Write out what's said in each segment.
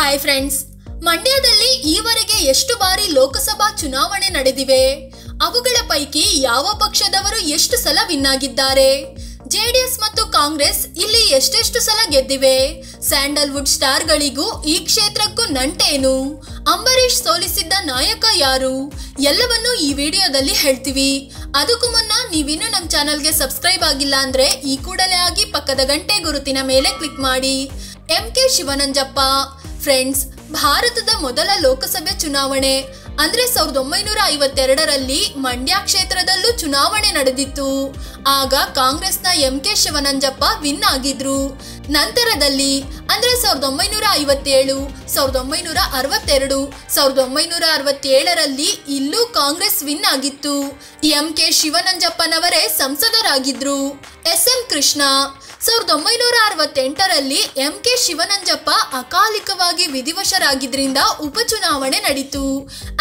Hi friends, ಮಂಡ್ಯದಲ್ಲಿ ಈವರೆಗೆ ಎಷ್ಟು ಬಾರಿ ಲೋಕಸಭಾ ಚುನಾವಣೆ ನಡೆದಿವೆ? ಅವುಗಳ ಪೈಕಿ ಯಾವ ಪಕ್ಷದವರು ಎಷ್ಟು ಸಲ ವಿನ್ ಆಗಿದ್ದಾರೆ? ಜೆಡಿಎಸ್ ಮತ್ತು ಕಾಂಗ್ರೆಸ್ ಇಲ್ಲಿ ಎಷ್ಟೆಷ್ಟು ಸಲ ಗೆದ್ದಿವೆ? ಸ್ಯಾಂಡಲ್ವುಡ್ ಸ್ಟಾರ್ಗಳಿಗೂ ಈ ಕ್ಷೇತ್ರಕ್ಕೂ ನಂಟೇನು? ಅಂಬರೀಶ್ ಸೋಲಿಸಿದ್ದ ನಾಯಕ ಯಾರು? ಎಲ್ಲವನ್ನೂ ಈ ವಿಡಿಯೋದಲ್ಲಿ ಹೇಳ್ತೀವಿ. ಅದಕ್ಕೂ ಮುನ್ನ ನೀವಿನ್ನೂ ನಮ್ಮ ಚಾನಲ್ಗೆ ಸಬ್ಸ್ಕ್ರೈಬ್ ಆಗಿಲ್ಲ ಅಂದ್ರೆ ಈ ಕೂಡಲೇ ಆಗಿ ಪಕ್ಕದ ಗಂಟೆ ಗುರುತಿನ ಮೇಲೆ ಕ್ಲಿಕ್ ಮಾಡಿ. ಎಂ.ಕೆ. ಶಿವನಂಜಪ್ಪ ಫ್ರೆಂಡ್ಸ್, ಭಾರತದ ಮೊದಲ ಲೋಕಸಭೆ ಚುನಾವಣೆ ಅಂದ್ರೆ 1952ರಲ್ಲಿ ಮಂಡ್ಯ ಕ್ಷೇತ್ರದಲ್ಲೂ ಚುನಾವಣೆ ನಡೆದಿತ್ತು. ಆಗ ಕಾಂಗ್ರೆಸ್ನ ಎಂ.ಕೆ. ಶಿವನಂಜಪ್ಪ ವಿನ್ ಆಗಿದ್ರು. ನಂತರದಲ್ಲಿ ಅಂದ್ರೆ 1957, 1962, 1967ರಲ್ಲಿ ಇಲ್ಲೂ ಕಾಂಗ್ರೆಸ್ ವಿನ್ ಆಗಿತ್ತು. MK. ಶಿವನಂಜಪ್ಪನವರೇ ಸಂಸದರಾಗಿದ್ರು. SM. Krishna 1968ರಲ್ಲಿ MK. Shivananjappa ಅಕಾಲಿಕವಾಗಿ ವಿಧಿವಶರಾಗಿದ್ರಿಂದ ಉಪಚುನಾವಣೆ ನಡೆಯಿತು.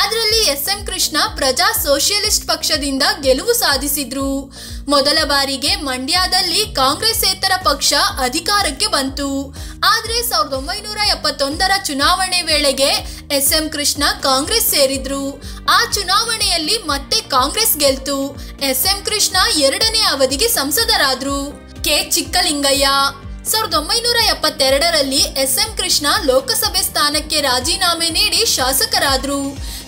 ಅದರಲ್ಲಿ ಎಸ್.ಎಂ. ಕೃಷ್ಣ ಪ್ರಜಾ ಸೋಷಿಯಲಿಸ್ಟ್ ಪಕ್ಷದಿಂದ ಗೆಲುವು ಸಾಧಿಸಿದ್ರು. ಮೊದಲ ಬಾರಿಗೆ ಮಂಡ್ಯದಲ್ಲಿ ಕಾಂಗ್ರೆಸ್ಸೇತರ ಪಕ್ಷ ಅಧಿಕಾರಕ್ಕೆ ಬಂತು. ಆದ್ರೆ 1971ರ ಚುನಾವಣೆ ವೇಳೆಗೆ ಎಸ್.ಎಂ. ಕೃಷ್ಣ ಕಾಂಗ್ರೆಸ್ ಸೇರಿದ್ರು. ಆ ಚುನಾವಣೆಯಲ್ಲಿ ಮತ್ತೆ ಕಾಂಗ್ರೆಸ್ ಗೆಲ್ತು. ಎಸ್.ಎಂ. ಕೃಷ್ಣ ಎರಡನೇ ಅವಧಿಗೆ ಸಂಸದರಾದ್ರು. ಕೆ. ಚಿಕ್ಕಲಿಂಗಯ್ಯ 1972ರಲ್ಲಿ ಎಸ್.ಎಂ. ಕೃಷ್ಣ ಲೋಕಸಭೆ ಸ್ಥಾನಕ್ಕೆ ರಾಜೀನಾಮೆ ನೀಡಿ ಶಾಸಕರಾದ್ರು.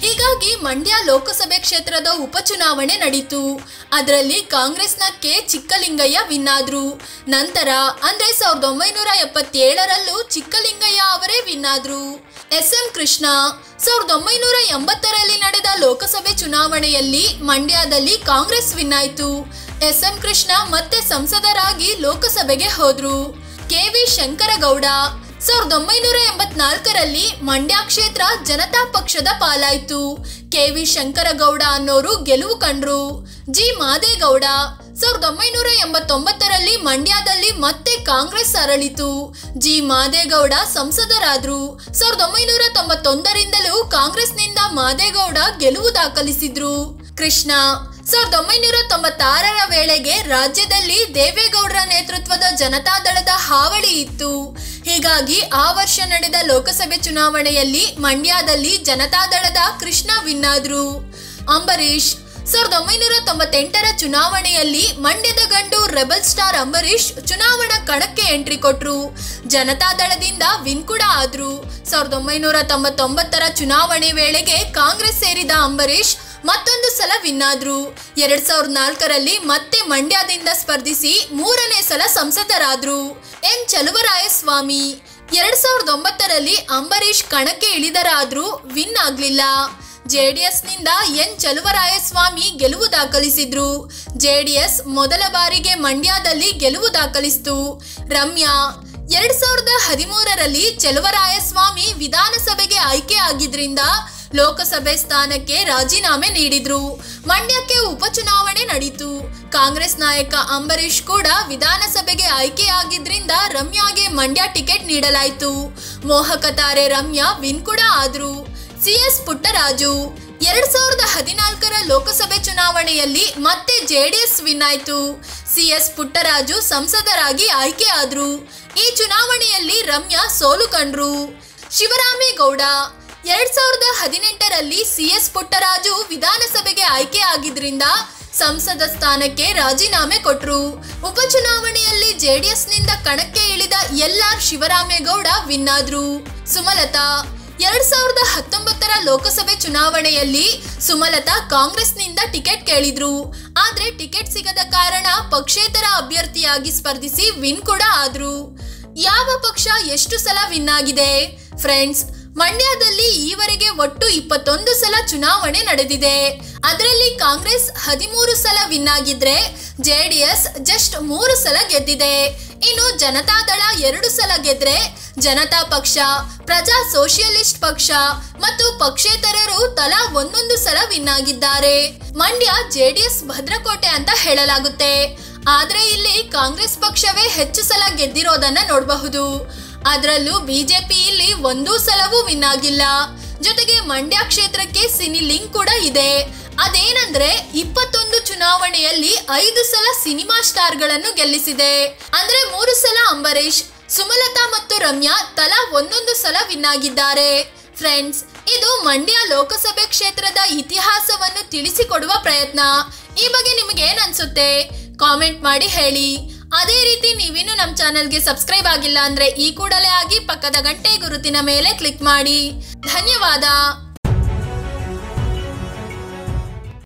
ಹೀಗಾಗಿ ಮಂಡ್ಯ ಲೋಕಸಭೆ ಕ್ಷೇತ್ರದ ಉಪಚುನಾವಣೆ ನಡೆಯಿತು. ಅದರಲ್ಲಿ ಕಾಂಗ್ರೆಸ್ನ ಕೆ. ಚಿಕ್ಕಲಿಂಗಯ್ಯ ವಿನ್ ಆದ್ರು. ನಂತರ ಅಂದ್ರೆ 1977ರಲ್ಲೂ ಚಿಕ್ಕಲಿಂಗಯ್ಯ ಅವರೇ ವಿನ್ ಆದ್ರು. ಎಸ್.ಎಂ. ಕೃಷ್ಣ 1980ರಲ್ಲಿ ನಡೆದ ಲೋಕಸಭೆ ಚುನಾವಣೆಯಲ್ಲಿ ಮಂಡ್ಯದಲ್ಲಿ ಕಾಂಗ್ರೆಸ್ ವಿನ್ ಆಯಿತು. ಎಸ್.ಎಂ. ಕೃಷ್ಣ ಮತ್ತೆ ಸಂಸದರಾಗಿ ಲೋಕಸಭೆಗೆ ಹೋದ್ರು. ಕೆ.ವಿ. ಶಂಕರಗೌಡ 1984ರಲ್ಲಿ ಮಂಡ್ಯ ಕ್ಷೇತ್ರ ಜನತಾ ಪಕ್ಷದ ಪಾಲಾಯಿತು. ಕೆ.ವಿ. ಶಂಕರಗೌಡ ಅನ್ನೋರು ಗೆಲುವು ಕಂಡ್ರು. ಜಿ. ಮಾದೇಗೌಡ 1989ರಲ್ಲಿ ಮಂಡ್ಯದಲ್ಲಿ ಮತ್ತೆ ಕಾಂಗ್ರೆಸ್ ಅರಳಿತು. ಜಿ. ಮಾದೇಗೌಡ ಸಂಸದರಾದ್ರು. 1991ರಿಂದಲೂ ಕಾಂಗ್ರೆಸ್ನಿಂದ ಮಾದೇಗೌಡ ಗೆಲುವು ದಾಖಲಿಸಿದ್ರು. ಕೃಷ್ಣ 1996ರ ವೇಳೆಗೆ ರಾಜ್ಯದಲ್ಲಿ ದೇವೇಗೌಡರ ನೇತೃತ್ವದ ಜನತಾದಳದ ಹಾವಳಿ ಇತ್ತು. ಹೀಗಾಗಿ ಆ ವರ್ಷ ನಡೆದ ಲೋಕಸಭೆ ಚುನಾವಣೆಯಲ್ಲಿ ಮಂಡ್ಯದಲ್ಲಿ ಜನತಾದಳದ ಕೃಷ್ಣ ವಿನ್ ಆದ್ರು. ಅಂಬರೀಶ್ 1998ರ ಚುನಾವಣೆಯಲ್ಲಿ ಮಂಡ್ಯದ ಗಂಡು ರೆಬಲ್ ಸ್ಟಾರ್ ಅಂಬರೀಶ್ ಚುನಾವಣಾ ಕಣಕ್ಕೆ ಎಂಟ್ರಿ ಕೊಟ್ರು. ಜನತಾದಳದಿಂದ ವಿನ್ ಕೂಡ ಆದ್ರು. 1999ರ ಚುನಾವಣೆ ವೇಳೆಗೆ ಕಾಂಗ್ರೆಸ್ ಸೇರಿದ ಅಂಬರೀಶ್ ಮತ್ತೊಂದು ಸಲ ವಿನ್ ಆದ್ರು. 2004ರಲ್ಲಿ ಮತ್ತೆ ಮಂಡ್ಯದಿಂದ ಸ್ಪರ್ಧಿಸಿ ಮೂರನೇ ಸಲ ಸಂಸದರಾದ್ರು. ಎನ್. ಚಲುವರಾಯಸ್ವಾಮಿ 2009ರಲ್ಲಿ ಅಂಬರೀಶ್ ಕಣಕ್ಕೆ ಇಳಿದರಾದ್ರೂ ವಿನ್ ಆಗ್ಲಿಲ್ಲ. ಜೆಡಿಎಸ್ನಿಂದ ಎನ್. ಚಲುವರಾಯಸ್ವಾಮಿ ಗೆಲುವು ದಾಖಲಿಸಿದ್ರು. ಜೆಡಿಎಸ್ ಮೊದಲ ಬಾರಿಗೆ ಮಂಡ್ಯದಲ್ಲಿ ಗೆಲುವು ದಾಖಲಿಸಿತು. ರಮ್ಯಾ 2013ರಲ್ಲಿ ಚಲುವರಾಯಸ್ವಾಮಿ ವಿಧಾನಸಭೆಗೆ ಆಯ್ಕೆ ಆಗಿದ್ರಿಂದ ಲೋಕಸಭೆ ಸ್ಥಾನಕ್ಕೆ ರಾಜೀನಾಮೆ ನೀಡಿದ್ರು. ಮಂಡ್ಯಕ್ಕೆ ಉಪಚುನಾವಣೆ ನಡೆಯಿತು. ಕಾಂಗ್ರೆಸ್ ನಾಯಕ ಅಂಬರೀಶ್ ಕೂಡ ವಿಧಾನಸಭೆಗೆ ಆಯ್ಕೆಯಾಗಿದ್ರಿಂದ ರಮ್ಯಾಗೆ ಮಂಡ್ಯ ಟಿಕೆಟ್ ನೀಡಲಾಯಿತು. ಮೋಹಕ ತಾರೆ ರಮ್ಯಾ ವಿನ್ ಕೂಡ ಆದ್ರು. ಸಿ.ಎಸ್. ಪುಟ್ಟರಾಜು 2014ರ ಲೋಕಸಭೆ ಚುನಾವಣೆಯಲ್ಲಿ ಮತ್ತೆ ಜೆಡಿಎಸ್ ವಿನ್ ಆಯಿತು. ಸಿ.ಎಸ್. ಪುಟ್ಟರಾಜು ಸಂಸದರಾಗಿ ಆಯ್ಕೆ ಆದ್ರು. ಈ ಚುನಾವಣೆಯಲ್ಲಿ ರಮ್ಯಾ ಸೋಲು ಕಂಡ್ರು. ಶಿವರಾಮೇಗೌಡ 2018ರಲ್ಲಿ ಸಿ.ಎಸ್. ಪುಟ್ಟರಾಜು ವಿಧಾನಸಭೆಗೆ ಆಯ್ಕೆ ಆಗಿದ್ರಿಂದ ಸಂಸದ ಸ್ಥಾನಕ್ಕೆ ರಾಜೀನಾಮೆ ಕೊಟ್ರು. ಉಪಚುನಾವಣೆಯಲ್ಲಿ ಜೆಡಿಎಸ್ನಿಂದ ಕಣಕ್ಕೆ ಇಳಿದ ಎಲ್.ಆರ್. ಶಿವರಾಮೇಗೌಡ ವಿನ್ ಆದ್ರು. ಸುಮಲತಾ 2019ರ ಲೋಕಸಭೆ ಚುನಾವಣೆಯಲ್ಲಿ ಸುಮಲತಾ ಕಾಂಗ್ರೆಸ್ನಿಂದ ಟಿಕೆಟ್ ಕೇಳಿದ್ರು. ಆದ್ರೆ ಟಿಕೆಟ್ ಸಿಗದ ಕಾರಣ ಪಕ್ಷೇತರ ಅಭ್ಯರ್ಥಿಯಾಗಿ ಸ್ಪರ್ಧಿಸಿ ವಿನ್ ಕೂಡ ಆದ್ರು. ಯಾವ ಪಕ್ಷ ಎಷ್ಟು ಸಲ ವಿನ್ ಆಗಿದೆ? ಫ್ರೆಂಡ್ಸ್, ಮಂಡ್ಯದಲ್ಲಿ ಈವರೆಗೆ ಒಟ್ಟು 21 ಸಲ ಚುನಾವಣೆ ನಡೆದಿದೆ. ಅದರಲ್ಲಿ ಕಾಂಗ್ರೆಸ್ 13 ಸಲ ವಿನ್ ಆಗಿದ್ರೆ ಜೆಡಿಎಸ್ ಜಸ್ಟ್ 3 ಸಲ ಗೆದ್ದಿದೆ. ಇನ್ನು ಜನತಾದಳ 2 ಸಲ ಗೆದ್ರೆ ಜನತಾ ಪಕ್ಷ, ಪ್ರಜಾ ಸೋಷಿಯಲಿಸ್ಟ್ ಪಕ್ಷ ಮತ್ತು ಪಕ್ಷೇತರರು ತಲಾ 1 ಸಲ ವಿನ್ ಆಗಿದ್ದಾರೆ. ಮಂಡ್ಯ ಜೆಡಿಎಸ್ ಭದ್ರಕೋಟೆ ಅಂತ ಹೇಳಲಾಗುತ್ತೆ. ಆದ್ರೆ ಇಲ್ಲಿ ಕಾಂಗ್ರೆಸ್ ಪಕ್ಷವೇ ಹೆಚ್ಚು ಸಲ ಗೆದ್ದಿರೋದನ್ನ ನೋಡಬಹುದು. ಅದರಲ್ಲೂ ಬಿಜೆಪಿ ಇಲ್ಲಿ 1 ಸಲವೂ ವಿನ್ ಆಗಿಲ್ಲ. ಜೊತೆಗೆ ಮಂಡ್ಯ ಕ್ಷೇತ್ರಕ್ಕೆ ಸಿನಿ ಲಿಂಕ್ ಕೂಡ ಇದೆ. ಅದೇನಂದ್ರೆ 21 ಚುನಾವಣೆಯಲ್ಲಿ 5 ಸಲ ಸಿನಿಮಾ ಸ್ಟಾರ್ಗಳನ್ನು ಗೆಲ್ಲಿಸಿದೆ. ಅಂದ್ರೆ 3 ಸಲ ಅಂಬರೀಶ್, ಸುಮಲತಾ ಮತ್ತು ರಮ್ಯಾ ತಲಾ ಒಂದೊಂದು ಸಲ ವಿನ್ ಆಗಿದ್ದಾರೆ. ಫ್ರೆಂಡ್ಸ್, ಇದು ಮಂಡ್ಯ ಲೋಕಸಭೆ ಕ್ಷೇತ್ರದ ಇತಿಹಾಸವನ್ನು ತಿಳಿಸಿಕೊಡುವ ಪ್ರಯತ್ನ. ಈ ಬಗ್ಗೆ ನಿಮಗೆ ಏನ್ ಅನ್ಸುತ್ತೆ? ಕಾಮೆಂಟ್ ಮಾಡಿ ಹೇಳಿ. ಅದೇ ರೀತಿ ನೀವಿನ್ನು ನಮ್ಮ ಚಾನೆಲ್ಗೆ ಸಬ್ಸ್ಕ್ರೈಬ್ ಆಗಿಲ್ಲ ಅಂದ್ರೆ ಈ ಕೂಡಲೇ ಆಗಿ ಪಕ್ಕದ ಗಂಟೆ ಗುರುತಿನ ಮೇಲೆ ಕ್ಲಿಕ್ ಮಾಡಿ. ಧನ್ಯವಾದ.